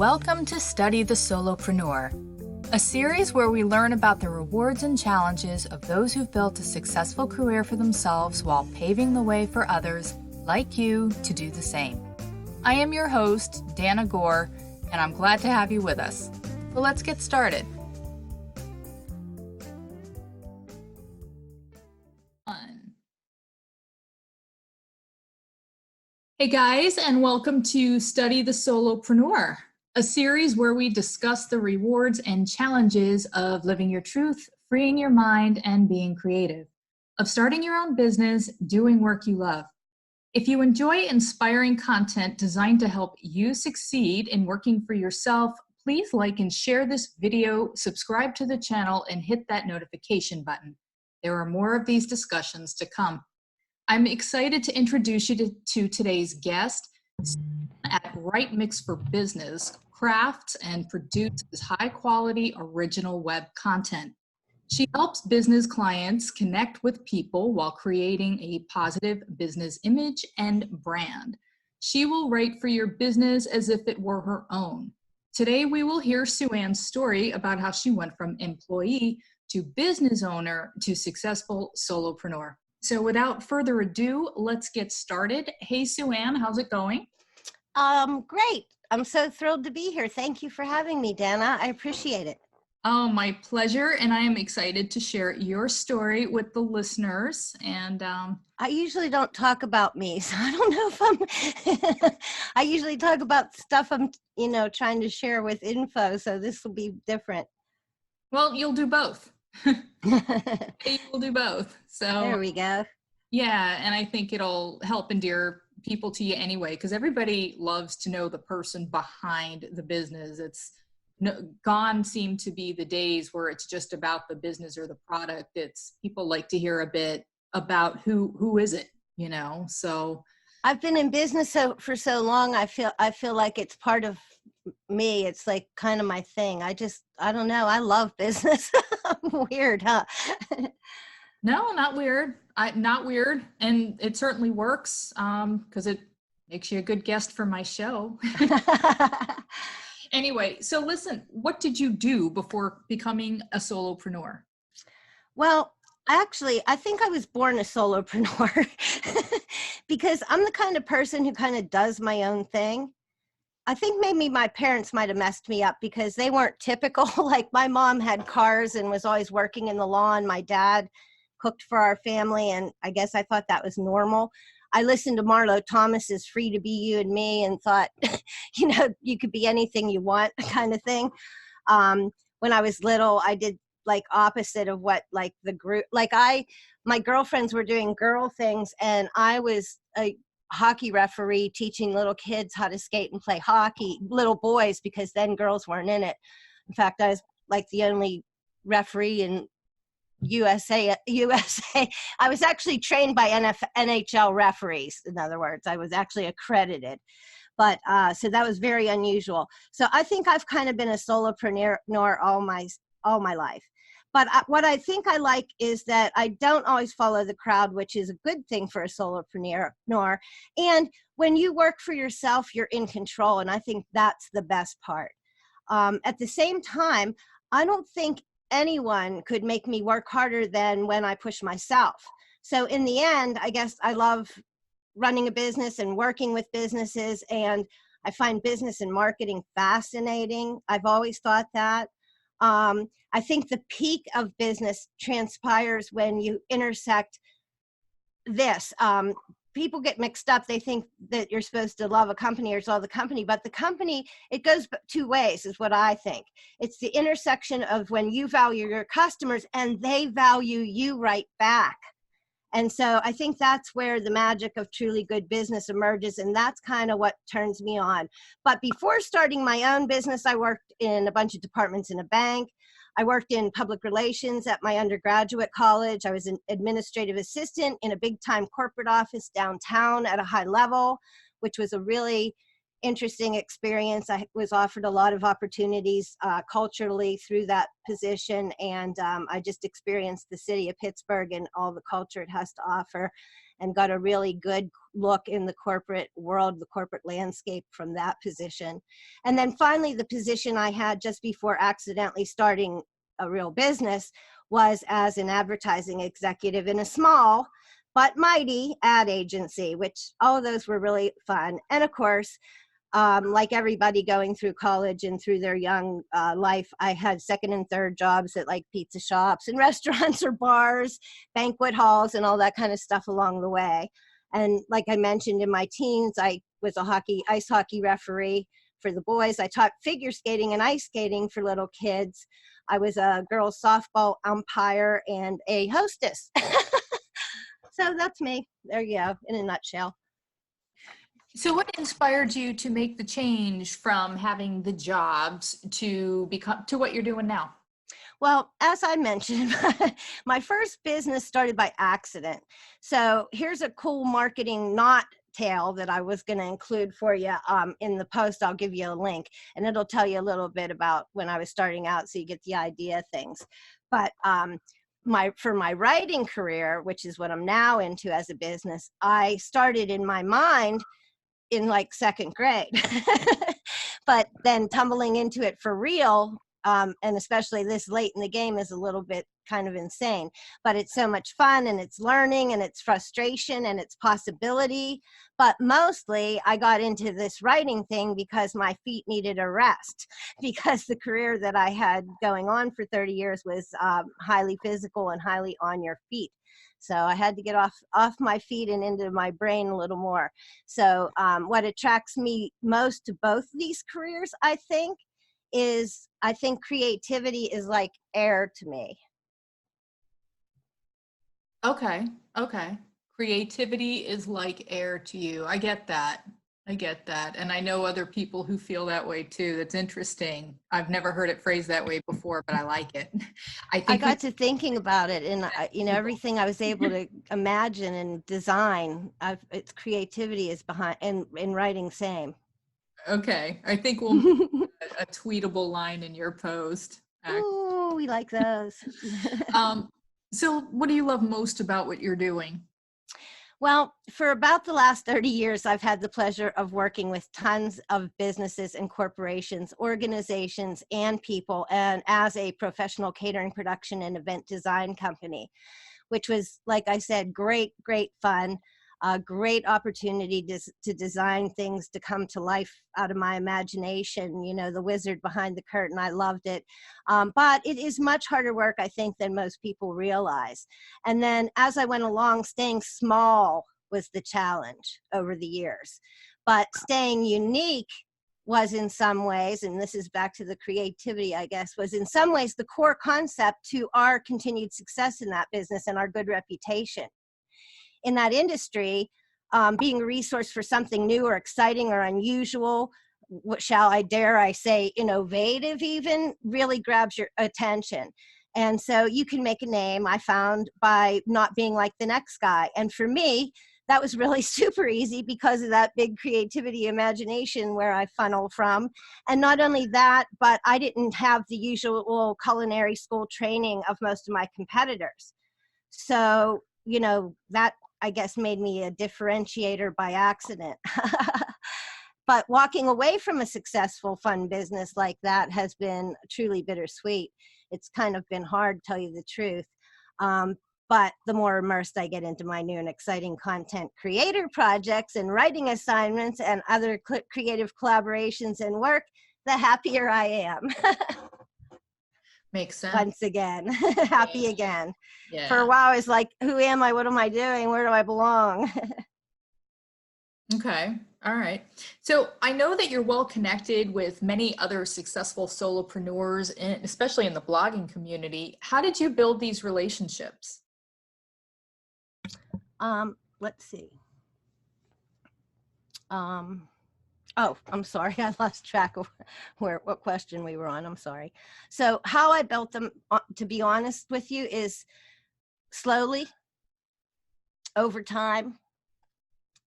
Welcome to Study the Solopreneur, a series where we learn about the rewards and challenges of those who've built a successful career for themselves while paving the way for others like you to do the same. I am your host, Dana Gore, and I'm glad to have you with us. So let's get started. Hey guys, and welcome to Study the Solopreneur, a series where we discuss the rewards and challenges of living your truth, freeing your mind, and being creative, of starting your own business, doing work you love. If you enjoy inspiring content designed to help you succeed in working for yourself, please like and share this video, subscribe to the channel, and hit that notification button. There are more of these discussions to come. I'm excited to introduce you to today's guest. At Right Mix for Business, crafts and produces high-quality original web content. She helps business clients connect with people while creating a positive business image and brand. She will write for your business as if it were her own. Today, we will hear SueAnn's story about how she went from employee to business owner to successful solopreneur. So without further ado, let's get started. Hey, SueAnn, how's it going? Great. I'm so thrilled to be here. Thank you for having me, Dana. I appreciate it. Oh, my pleasure. And I am excited to share your story with the listeners. And I usually don't talk about me, so I don't know if I'm, I usually talk about stuff I'm, trying to share with info. So this will be different. Well, you'll do both. You will do both. So there we go. Yeah. And I think it'll help endear people to you anyway, because everybody loves to know the person behind the business. Gone seem to be the days where it's just about the business or the product. It's people like to hear a bit about who is it, so I've been in business for so long. I feel like it's part of me. It's like kind of my thing. I don't know. I love business. Weird, huh? No, not weird. Not weird. And it certainly works because it makes you a good guest for my show. Anyway, so listen, what did you do before becoming a solopreneur? Well, actually, I think I was born a solopreneur because I'm the kind of person who kind of does my own thing. I think maybe my parents might have messed me up because they weren't typical. Like my mom had cars and was always working in the lawn. My dad cooked for our family, and I guess I thought that was normal. I listened to Marlo Thomas's Free to Be You and Me and thought, you could be anything you want kind of thing. When I was little, I did like opposite of what like the group, my girlfriends were doing girl things, and I was a hockey referee teaching little kids how to skate and play hockey, little boys, because then girls weren't in it. In fact, I was like the only referee in USA. I was actually trained by NHL referees. In other words, I was actually accredited, but so that was very unusual. So I think I've kind of been a solopreneur all my life. But what I think I like is that I don't always follow the crowd, which is a good thing for a solopreneur. And when you work for yourself, you're in control, and I think that's the best part. At the same time, I don't think anyone could make me work harder than when I push myself. So in the end, I guess I love running a business and working with businesses, and I find business and marketing fascinating. I've always thought that. I think the peak of business transpires when you intersect this. People get mixed up. They think that you're supposed to love a company or love the company, but the company, it goes two ways is what I think. It's the intersection of when you value your customers and they value you right back. And so I think that's where the magic of truly good business emerges, and that's kind of what turns me on. But before starting my own business, I worked in a bunch of departments in a bank. I worked in public relations at my undergraduate college. I was an administrative assistant in a big-time corporate office downtown at a high level, which was a really interesting experience. I was offered a lot of opportunities culturally through that position, and I just experienced the city of Pittsburgh and all the culture it has to offer, and got a really good look in the corporate world, the corporate landscape from that position. And then finally, the position I had just before accidentally starting a real business was as an advertising executive in a small but mighty ad agency, which all of those were really fun. And of course, like everybody going through college and through their young life, I had second and third jobs at like pizza shops and restaurants or bars, banquet halls, and all that kind of stuff along the way. And like I mentioned, in my teens, I was a ice hockey referee for the boys. I taught figure skating and ice skating for little kids. I was a girls softball umpire and a hostess. So that's me. There you go, in a nutshell. So what inspired you to make the change from having the jobs to what you're doing now? Well, as I mentioned, my first business started by accident. So here's a cool marketing tale that I was going to include for you in the post. I'll give you a link, and it'll tell you a little bit about when I was starting out, so you get the idea of things. But for my writing career, which is what I'm now into as a business, I started in my mind in like second grade, but then tumbling into it for real, and especially this late in the game, is a little bit kind of insane, but it's so much fun, and it's learning, and it's frustration, and it's possibility. But mostly I got into this writing thing because my feet needed a rest, because the career that I had going on for 30 years was highly physical and highly on your feet. So I had to get off my feet and into my brain a little more. So what attracts me most to both these careers, I think creativity is like air to me. Okay. Creativity is like air to you. I get that. And I know other people who feel that way too. That's interesting. I've never heard it phrased that way before, but I like it. I got to thinking about it, and everything I was able to imagine and design, its creativity is behind, and in writing, same. Okay. I think we'll make a tweetable line in your post. Ooh, we like those. So what do you love most about what you're doing? Well, for about the last 30 years, I've had the pleasure of working with tons of businesses and corporations, organizations, and people, and as a professional catering, production, and event design company, which was, like I said, great fun. A great opportunity to design things to come to life out of my imagination, the wizard behind the curtain. I loved it. But it is much harder work, I think, than most people realize. And then as I went along, staying small was the challenge over the years. But staying unique was in some ways, and this is back to the creativity, I guess, was in some ways the core concept to our continued success in that business and our good reputation in that industry. Being a resource for something new or exciting or unusual, what shall I dare I say, innovative even, really grabs your attention. And so you can make a name, I found, by not being like the next guy. And for me, that was really super easy because of that big creativity imagination where I funnel from. And not only that, but I didn't have the usual culinary school training of most of my competitors. So, that, I guess, made me a differentiator by accident. But walking away from a successful, fun business like that has been truly bittersweet. It's kind of been hard, to tell you the truth. But the more immersed I get into my new and exciting content creator projects and writing assignments and other creative collaborations and work, the happier I am. Makes sense. Once again, happy again. Yeah. For a while, I was like, who am I? What am I doing? Where do I belong? Okay. All right. So I know that you're well connected with many other successful solopreneurs, especially in the blogging community. How did you build these relationships? Let's see. Oh, I'm sorry. I lost track of what question we were on. I'm sorry. So how I built them, to be honest with you, is slowly, over time,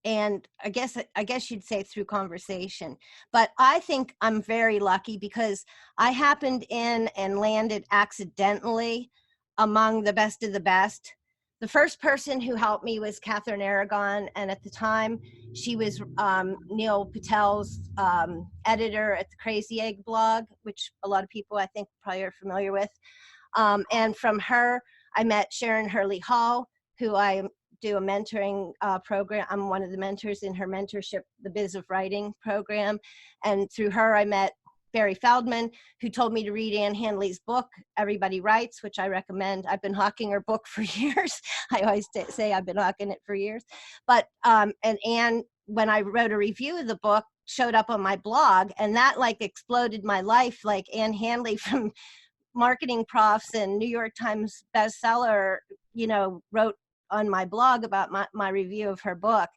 and I guess you'd say through conversation. But I think I'm very lucky because I happened in and landed accidentally among the best of the best. The first person who helped me was Catherine Aragon, and at the time she was Neil Patel's editor at the Crazy Egg blog, which a lot of people I think probably are familiar with. And from her, I met Sharon Hurley Hall, who I do a mentoring program. I'm one of the mentors in her mentorship, the Biz of Writing program. And through her, I met Barry Feldman, who told me to read Ann Handley's book, Everybody Writes, which I recommend. I've been hawking her book for years. I always say I've been hawking it for years. But, and Ann, when I wrote a review of the book, showed up on my blog, and that like exploded my life. Like Ann Handley from Marketing Profs and New York Times bestseller, wrote on my blog about my review of her book.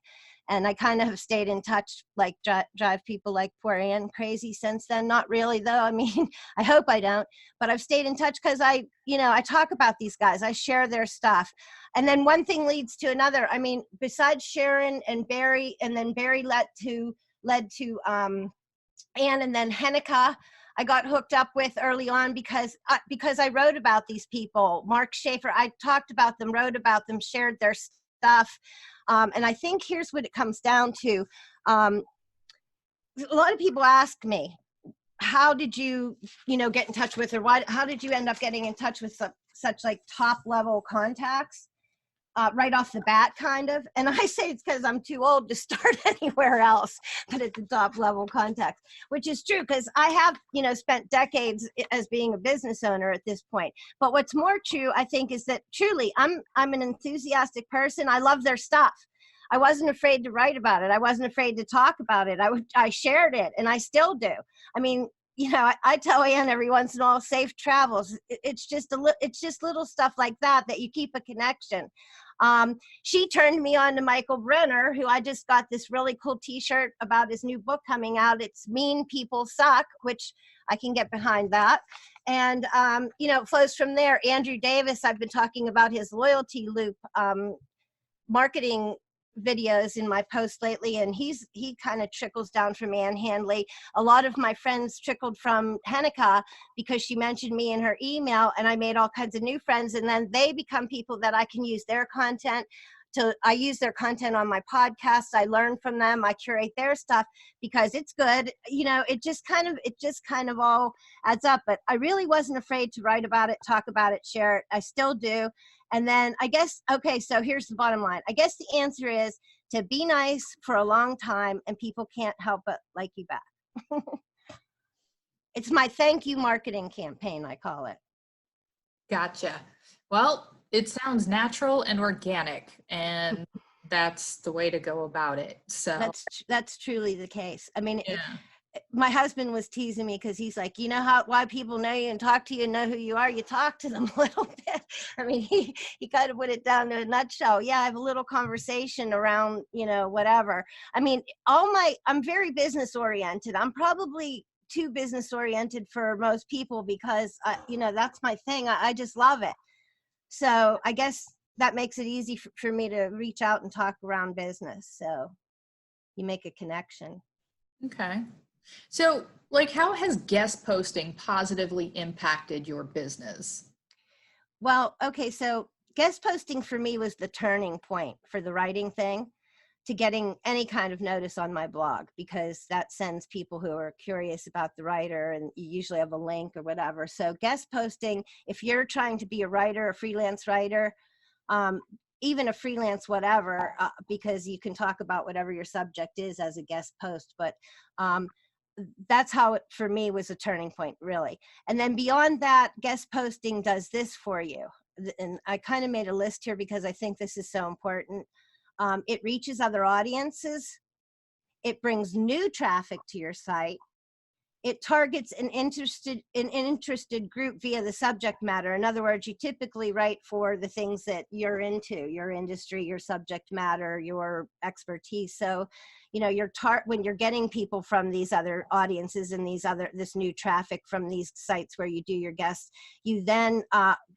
And I kind of have stayed in touch, like drive people like poor Ann crazy since then. Not really though. I mean, I hope I don't, but I've stayed in touch because I talk about these guys. I share their stuff. And then one thing leads to another. I mean, besides Sharon and Barry, and then Barry led to Ann, and then Henneke, I got hooked up with early on because I wrote about these people. Mark Schaefer, I talked about them, wrote about them, shared their stuff. And I think here's what it comes down to. A lot of people ask me, how did you, get in touch with, or how did you end up getting in touch with such like top level contacts? Right off the bat, kind of. And I say it's because I'm too old to start anywhere else but at the top level context, which is true because I have, spent decades as being a business owner at this point. But what's more true, I think, is that truly I'm an enthusiastic person. I love their stuff. I wasn't afraid to write about it. I wasn't afraid to talk about it. I shared it, and I still do. I mean, I tell Ann every once in a while, safe travels. It's just little stuff like that you keep a connection. She turned me on to Michael Brenner, who I just got this really cool t-shirt about his new book coming out. It's Mean People Suck, which I can get behind that. And, it flows from there. Andrew Davis, I've been talking about his loyalty loop marketing videos in my post lately, and he kind of trickles down from Ann Handley. A lot of my friends trickled from Henneke because she mentioned me in her email, and I made all kinds of new friends, and then they become people that I can use their content. I use their content on my podcast. I learn from them. I curate their stuff because it's good. It just kind of all adds up. But I really wasn't afraid to write about it, talk about it, share it. I still do. And then I guess, okay, so here's the bottom line. I guess the answer is to be nice for a long time, and people can't help but like you back. It's my thank you marketing campaign, I call it. Gotcha. Well, it sounds natural and organic, and that's the way to go about it. So that's truly the case. I mean, yeah. My husband was teasing me because he's like, why people know you and talk to you and know who you are, you talk to them a little bit. I mean, he kind of put it down to a nutshell. Yeah, I have a little conversation around, whatever. I mean, I'm very business oriented. I'm probably too business oriented for most people because, that's my thing. I just love it. So I guess that makes it easy for me to reach out and talk around business. So you make a connection. Okay. So, how has guest posting positively impacted your business? Well, okay, so guest posting for me was the turning point for the writing thing to getting any kind of notice on my blog, because that sends people who are curious about the writer, and you usually have a link or whatever. So guest posting, if you're trying to be a writer, a freelance writer, even a freelance whatever, because you can talk about whatever your subject is as a guest post, but that's how it for me was a turning point, really. And then beyond that, guest posting does this for you, and I kind of made a list here because I think this is so important. It reaches other audiences, it brings new traffic to your site, it targets an interested group via the subject matter. In other words, you typically write for the things that you're into, your industry, your subject matter, your expertise. So, you know, when you're getting people from these other audiences and this new traffic from these sites where you do your guests, you then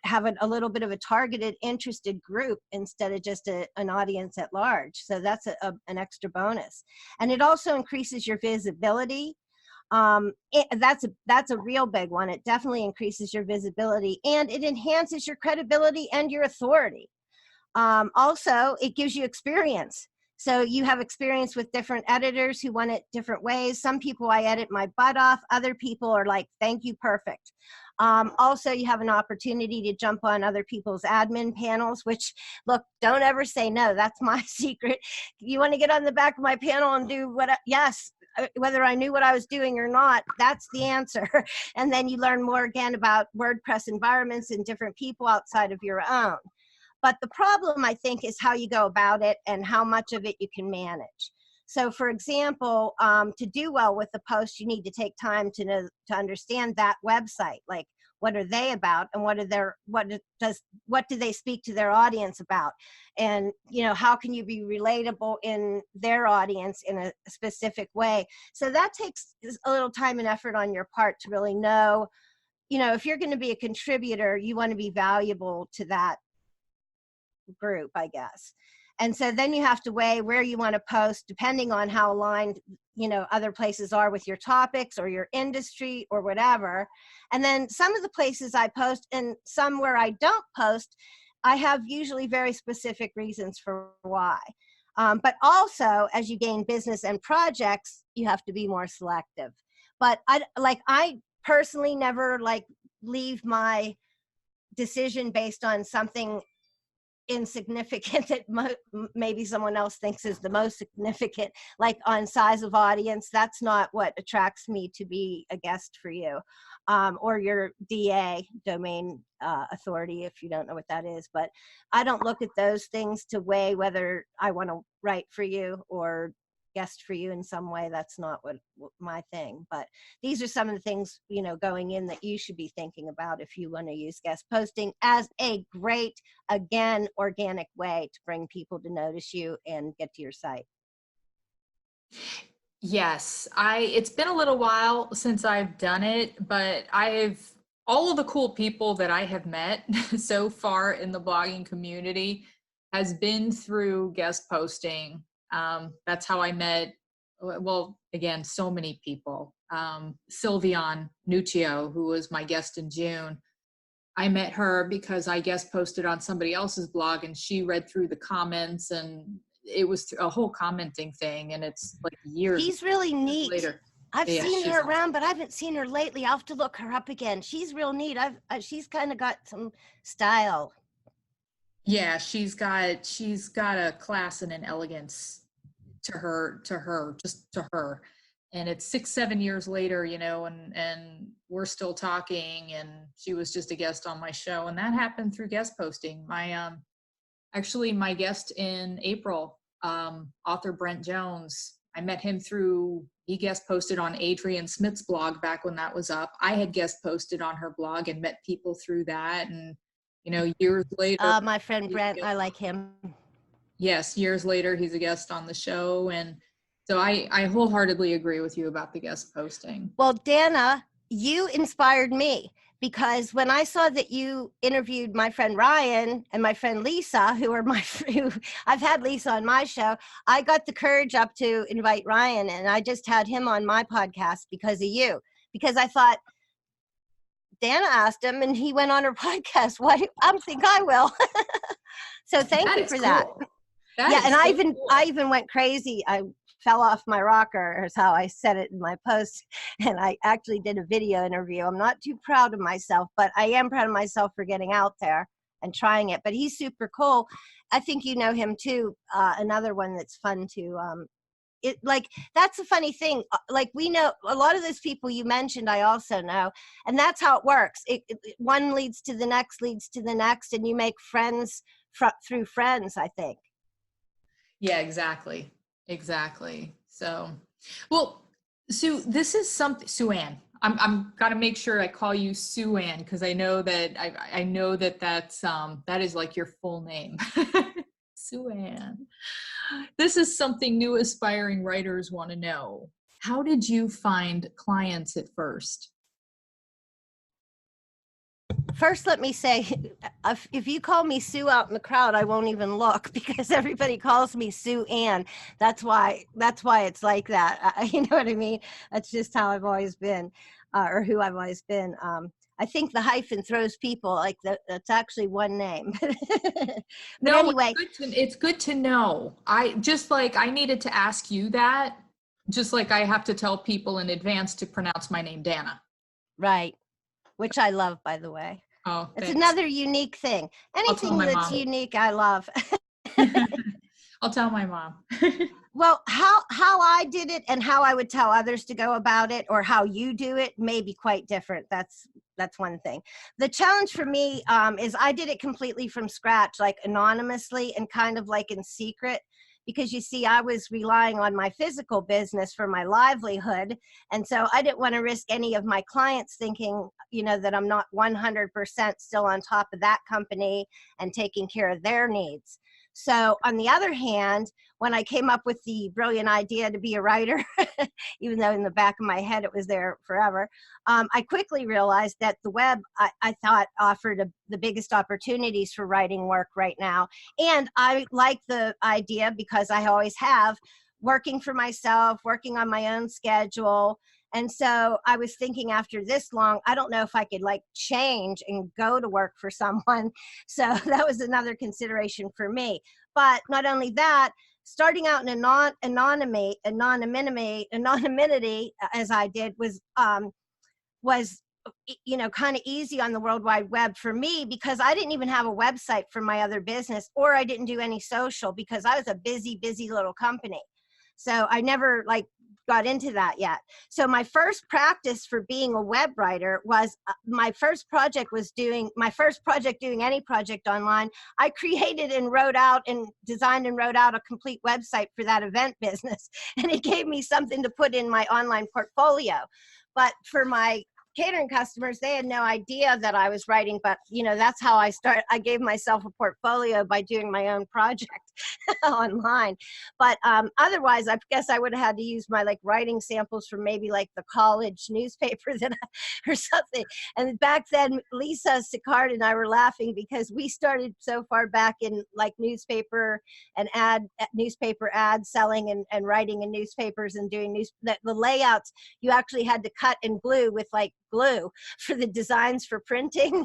have a little bit of a targeted interested group instead of just an audience at large. So that's an extra bonus. And it also increases your visibility. That's a real big one. It definitely increases your visibility, and it enhances your credibility and your authority. Also, it gives you experience. So you have experience with different editors who want it different ways. Some people, I edit my butt off. Other people are like, thank you, perfect. Also, you have an opportunity to jump on other people's admin panels, which, look, don't ever say no. That's my secret. You want to get on the back of my panel and do yes, whether I knew what I was doing or not, that's the answer. And then you learn more again about WordPress environments and different people outside of your own. But the problem, I think, is how you go about it and how much of it you can manage. So, for example, to do well with the post, you need to take time to understand that website. Like, what are they about, and what do they speak to their audience about? And, you know, how can you be relatable in their audience in a specific way? So that takes a little time and effort on your part to really know, you know, if you're going to be a contributor, you want to be valuable to that group, I guess. And so then you have to weigh where you want to post depending on how aligned, you know, other places are with your topics or your industry or whatever. And then some of the places I post and some where I don't post, I have usually very specific reasons for why. But also, as you gain business and projects, you have to be more selective. But I personally never leave my decision based on something insignificant that maybe someone else thinks is the most significant, like on size of audience. That's not what attracts me to be a guest for you, or your DA, domain authority, if you don't know what that is. But I don't look at those things to weigh whether I want to write for you or guest for you in some way. That's not what my thing. But these are some of the things, you know, going in that you should be thinking about if you want to use guest posting as a great, again, organic way to bring people to notice you and get to your site. Yes, it's been a little while since I've done it, but all of the cool people that I have met so far in the blogging community has been through guest posting. That's how I met, well, again, so many people. SueAnn Nuccio, who was my guest in June, I met her because I guest posted on somebody else's blog and she read through the comments, and it was a whole commenting thing, and it's like years. She's really neat. Later. I've seen her around, but I haven't seen her lately. I'll have to look her up again. She's real neat. She's kind of got some style. Yeah, she's got a class and an elegance to her, just to her. And it's 6-7 years later, you know, and we're still talking, and she was just a guest on my show, and that happened through guest posting. Actually my guest in April, author Brent Jones, I met him he guest posted on Adrienne Smith's blog back when that was up. I had guest posted on her blog and met people through that. And, you know, years later. My friend Brent, I like him. Yes, years later, he's a guest on the show. And so I wholeheartedly agree with you about the guest posting. Well, Dana, you inspired me, because when I saw that you interviewed my friend Ryan and my friend Lisa, who I've had Lisa on my show, I got the courage up to invite Ryan, and I just had him on my podcast because of you, because I thought, Dana asked him and he went on her podcast. Why? I think I will. So thank you for that. Yeah, and I even went crazy. I fell off my rocker, is how I said it in my post. And I actually did a video interview. I'm not too proud of myself, but I am proud of myself for getting out there and trying it. But he's super cool. I think you know him too. Another one that's fun to that's a funny thing. Like, we know a lot of those people you mentioned, I also know, and that's how it works. One leads to the next, and you make friends through friends, I think. Yeah, exactly. So, well, So this is something, SueAnn. I'm gotta make sure I call you SueAnn because I know that I know that that is like your full name. SueAnn. This is something new aspiring writers want to know. How did you find clients at first? First, let me say, if you call me Sue out in the crowd, I won't even look because everybody calls me SueAnn. That's why it's like that. You know what I mean? That's just how I've always been, or who I've always been. I think the hyphen throws people like that. That's actually one name. But No, anyway, it's good to know. I just like I needed to ask you that, just like I have to tell people in advance to pronounce my name Dana. right, which I love, by the way. Oh, It's thanks. another unique thing. I'll tell Anything my that's mom. unique, I love. I'll tell my mom. Well, how I did it and how I would tell others to go about it, or how you do it, may be quite different. That's one thing. The challenge for me is I did it completely from scratch, like anonymously and kind of like in secret, because you see, I was relying on my physical business for my livelihood, and so I didn't want to risk any of my clients thinking, that I'm not 100% still on top of that company and taking care of their needs. So on the other hand, when I came up with the brilliant idea to be a writer, even though in the back of my head it was there forever, I quickly realized that the web, I thought, offered the biggest opportunities for writing work right now. And I like the idea, because I always have, working for myself, working on my own schedule. And so I was thinking, after this long, I don't know if I could like change and go to work for someone. So that was another consideration for me. But not only that, starting out in anonymity, as I did, was kind of easy on the World Wide Web for me, because I didn't even have a website for my other business, or I didn't do any social, because I was a busy little company. So I never like got into that yet. So my first practice for being a web writer was my first project doing any project online. I created and wrote out and designed and wrote out a complete website for that event business. And it gave me something to put in my online portfolio. But for my catering customers, they had no idea that I was writing, but that's how I gave myself a portfolio by doing my own project online. But otherwise, I guess I would have had to use my like writing samples from maybe like the college newspaper or something. And back then, Lisa Sicard and I were laughing because we started so far back in like newspaper ad selling and writing in newspapers and doing the layouts. You actually had to cut and glue with like glue for the designs for printing.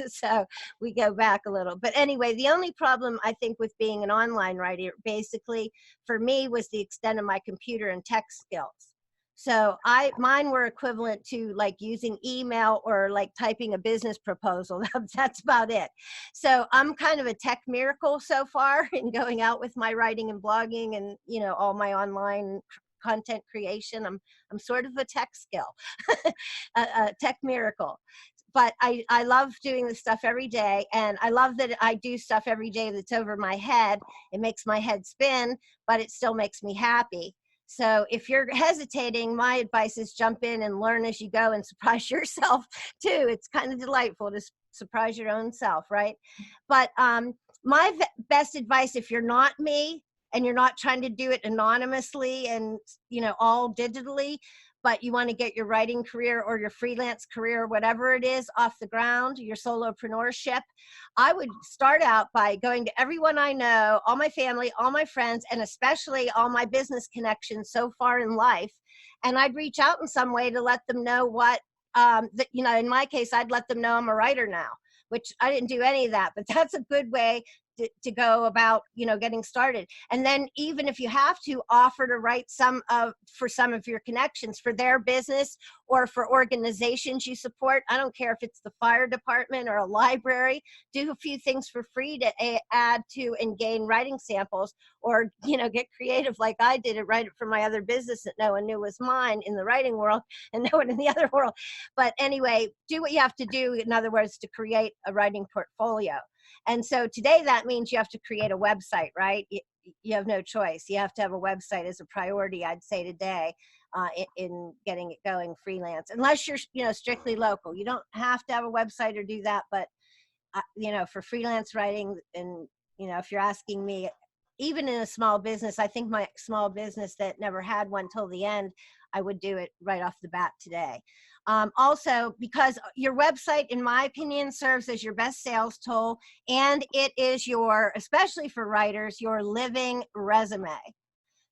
So we go back a little. But anyway, the only problem I think with being an online writer, basically for me, was the extent of my computer and tech skills. So mine were equivalent to like using email or like typing a business proposal. That's about it. So I'm kind of a tech miracle so far in going out with my writing and blogging and all my online content creation. I'm sort of a tech skill, a tech miracle. But I love doing this stuff every day, and I love that I do stuff every day that's over my head. It makes my head spin, but it still makes me happy. So if you're hesitating, my advice is jump in and learn as you go and surprise yourself too. It's kind of delightful to surprise your own self, right? But my best advice, if you're not me and you're not trying to do it anonymously and all digitally, but you want to get your writing career or your freelance career, whatever it is, off the ground, your solopreneurship, I would start out by going to everyone I know, all my family, all my friends, and especially all my business connections so far in life. And I'd reach out in some way to let them know in my case, I'd let them know I'm a writer now, which I didn't do any of that, but that's a good way to go about getting started. And then even if you have to, offer to write for some of your connections for their business or for organizations you support. I don't care if it's the fire department or a library. Do a few things for free to add to and gain writing samples, or get creative like I did and write it for my other business that no one knew was mine in the writing world and no one in the other world. But anyway, do what you have to do, in other words, to create a writing portfolio. And so today that means you have to create a website, right? You have no choice. You have to have a website as a priority, I'd say, today. in getting it going freelance, unless you're, strictly local. You don't have to have a website or do that, but for freelance writing, and if you're asking me, even in a small business, I think my small business that never had one till the end, I would do it right off the bat today. Also, because your website, in my opinion, serves as your best sales tool, and it is especially for writers, your living resume.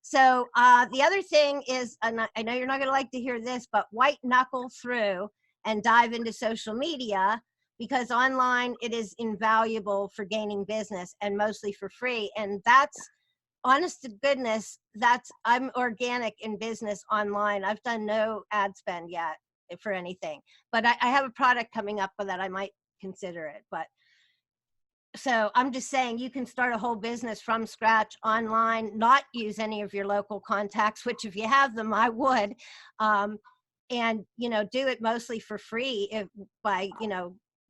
So the other thing is, and I know you're not going to like to hear this, but white knuckle through and dive into social media, because online it is invaluable for gaining business, and mostly for free. And that's, honest to goodness, I'm organic in business online. I've done no ad spend yet for anything, but I have a product coming up that I might consider it. But so I'm just saying, you can start a whole business from scratch online, not use any of your local contacts, which if you have them, I would, and, do it mostly for free by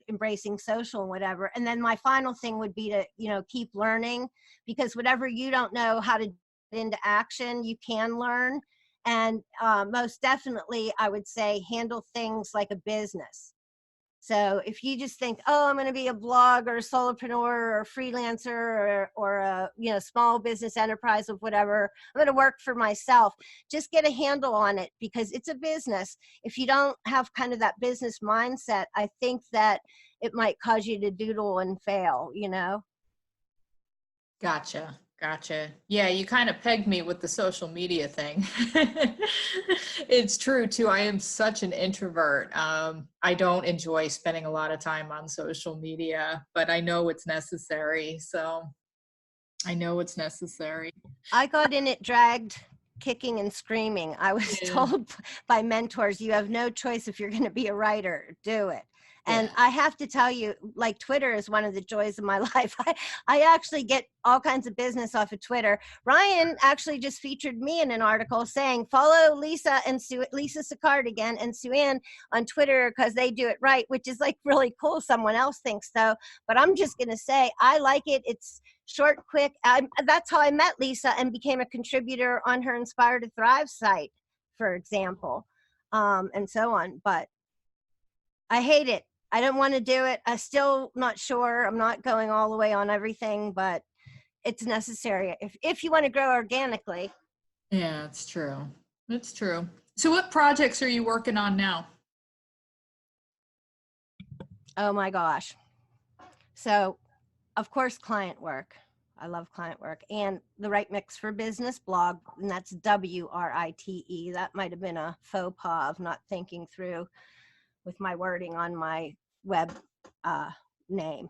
embracing social and whatever. And then my final thing would be to, keep learning, because whatever you don't know how to get into action, you can learn. And most definitely, I would say, handle things like a business. So if you just think, oh, I'm going to be a blog or a solopreneur or a freelancer or a small business enterprise of whatever, I'm going to work for myself, just get a handle on it, because it's a business. If you don't have kind of that business mindset, I think that it might cause you to doodle and fail, Gotcha. Yeah, you kind of pegged me with the social media thing. It's true too. I am such an introvert. I don't enjoy spending a lot of time on social media, but I know it's necessary. So I know it's necessary. I got in it dragged, kicking and screaming. I was told by mentors, you have no choice if you're going to be a writer, do it. And I have to tell you, like, Twitter is one of the joys of my life. I actually get all kinds of business off of Twitter. Ryan actually just featured me in an article saying, follow Lisa and Lisa Sicard again and SueAnn on Twitter, because they do it right, which is like really cool. Someone else thinks so, but I'm just going to say, I like it. It's short, quick. That's how I met Lisa and became a contributor on her Inspire to Thrive site, for example, and so on. But I hate it. I don't want to do it. I'm still not sure. I'm not going all the way on everything, but it's necessary if you want to grow organically. Yeah, it's true. It's true. So what projects are you working on now? Oh my gosh. So, of course, client work. I love client work, and the Right Mix for Business blog, and that's WRITE. That might have been a faux pas of not thinking through with my wording on my web name,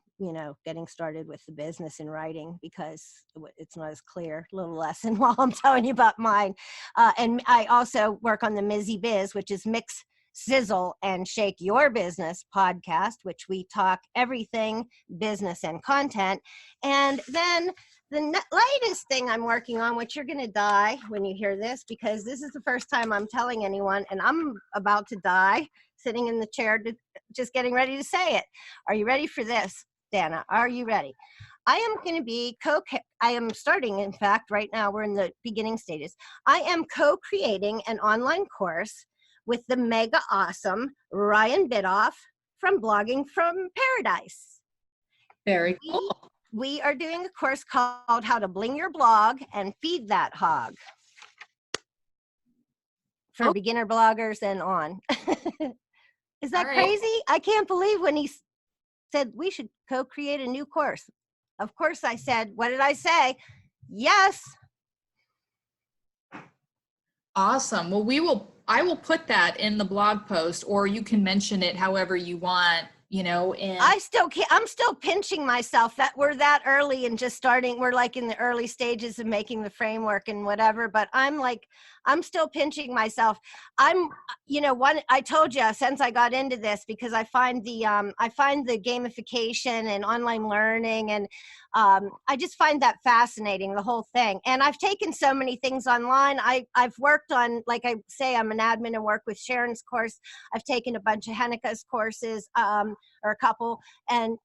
getting started with the business in writing, because it's not as clear. Little lesson while I'm telling you about mine. And I also work on the Mizzy Biz, which is Mix, Sizzle, and Shake Your Business podcast, which we talk everything business and content. And then the latest thing I'm working on, which you're going to die when you hear this, because this is the first time I'm telling anyone, and I'm about to die sitting in the chair, just getting ready to say it. Are you ready for this, Dana? Are you ready? I am going to be I am starting, in fact, right now, we're in the beginning stages. I am co-creating an online course with the mega awesome Ryan Bidoff from Blogging from Paradise. Very cool. We are doing a course called How to Bling Your Blog and Feed That Hog for beginner bloggers and on. Is that crazy? I can't believe when he said we should co-create a new course. Of course I said, what did I say? Yes. Awesome. Well, I will put that in the blog post, or you can mention it however you want, and I still can't, I'm still pinching myself that we're that early and just starting. We're like in the early stages of making the framework and whatever, but I'm still pinching myself. I told you, since I got into this, because I find the gamification and online learning, and I just find that fascinating, the whole thing. And I've taken so many things online. I've worked on, like I say, I'm an admin and work with Sharon's course. I've taken a bunch of Heneka's courses, or a couple. And,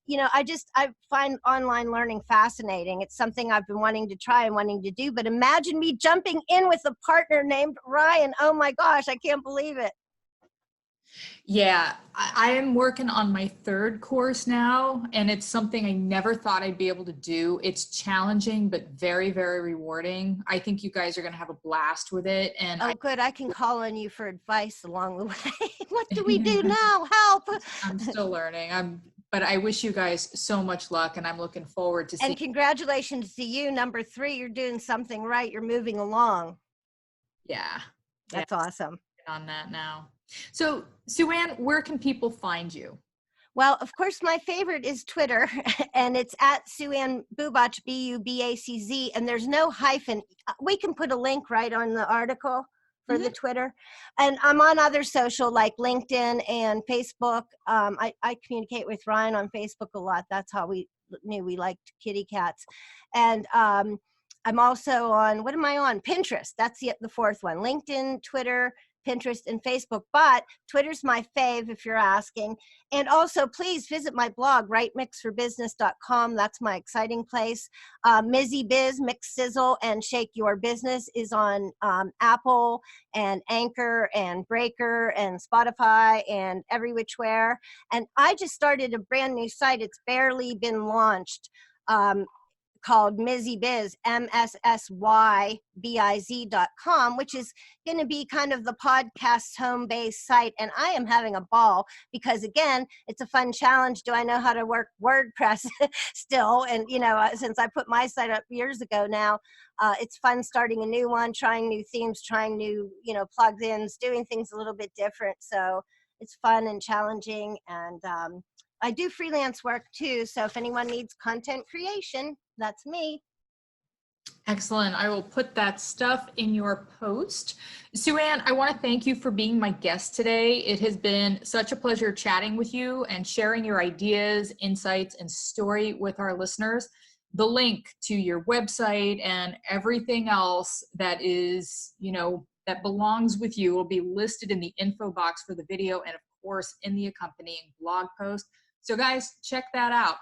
I find online learning fascinating. It's something I've been wanting to try and wanting to do. But imagine me jumping in with a partner named Ryan. Oh my gosh, I can't believe it. Yeah, I am working on my third course now, and it's something I never thought I'd be able to do. It's challenging, but very, very rewarding. I think you guys are going to have a blast with it. And Good. I can call on you for advice along the way. What do we do now? Help. I'm still learning. But I wish you guys so much luck, and I'm looking forward to seeing. And congratulations to you, number 3. You're doing something right. You're moving along. Yeah. That's awesome. On that now. So, SueAnn, where can people find you? Well, of course, my favorite is Twitter, and it's at SueAnn Bubacz, Bubacz, and there's no hyphen. We can put a link right on the article for the Twitter. And I'm on other social like LinkedIn and Facebook. I communicate with Ryan on Facebook a lot. That's how we knew we liked kitty cats. And I'm also on, what am I on? Pinterest. That's the fourth one. LinkedIn, Twitter, Pinterest, and Facebook, but Twitter's my fave if you're asking. And also, please visit my blog, rightmixforbusiness.com. That's my exciting place. Mizzy Biz, Mix Sizzle, and Shake Your Business is on Apple and Anchor and Breaker and Spotify and every which where. And I just started a brand new site. It's barely been launched. Called Mizzy Biz, MSSYBIZ.com, which is going to be kind of the podcast home-based site. And I am having a ball because, again, it's a fun challenge. Do I know how to work WordPress still? And, since I put my site up years ago now, it's fun starting a new one, trying new themes, trying new, plugins, doing things a little bit different. So it's fun and challenging. And I do freelance work too. So if anyone needs content creation, that's me. Excellent. I will put that stuff in your post. SueAnn, I want to thank you for being my guest today. It has been such a pleasure chatting with you and sharing your ideas, insights, and story with our listeners. The link to your website and everything else that is, that belongs with you will be listed in the info box for the video and, of course, in the accompanying blog post. So guys, check that out.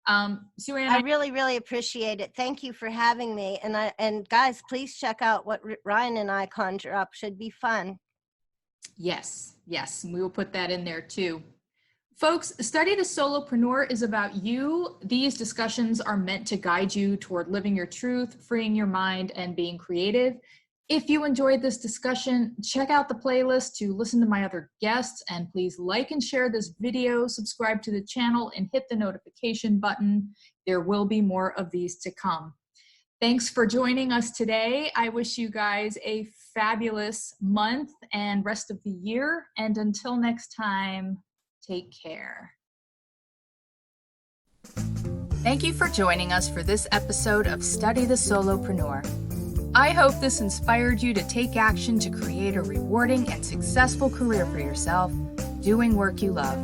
SueAnn, I really, really appreciate it. Thank you for having me. And guys, please check out what Ryan and I conjure up. Should be fun. Yes. We will put that in there too. Folks, Study the Solopreneur is about you. These discussions are meant to guide you toward living your truth, freeing your mind, and being creative. If you enjoyed this discussion, check out the playlist to listen to my other guests, and please like and share this video, subscribe to the channel, and hit the notification button. There will be more of these to come. Thanks for joining us today. I wish you guys a fabulous month and rest of the year. And until next time, take care. Thank you for joining us for this episode of Study the Solopreneur. I hope this inspired you to take action to create a rewarding and successful career for yourself, doing work you love.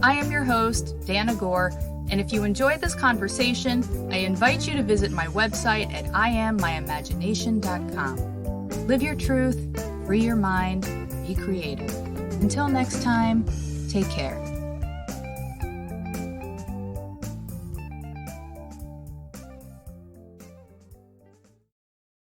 I am your host, Dana Gore, and if you enjoyed this conversation, I invite you to visit my website at IamMyImagination.com. Live your truth, free your mind, be creative. Until next time, take care.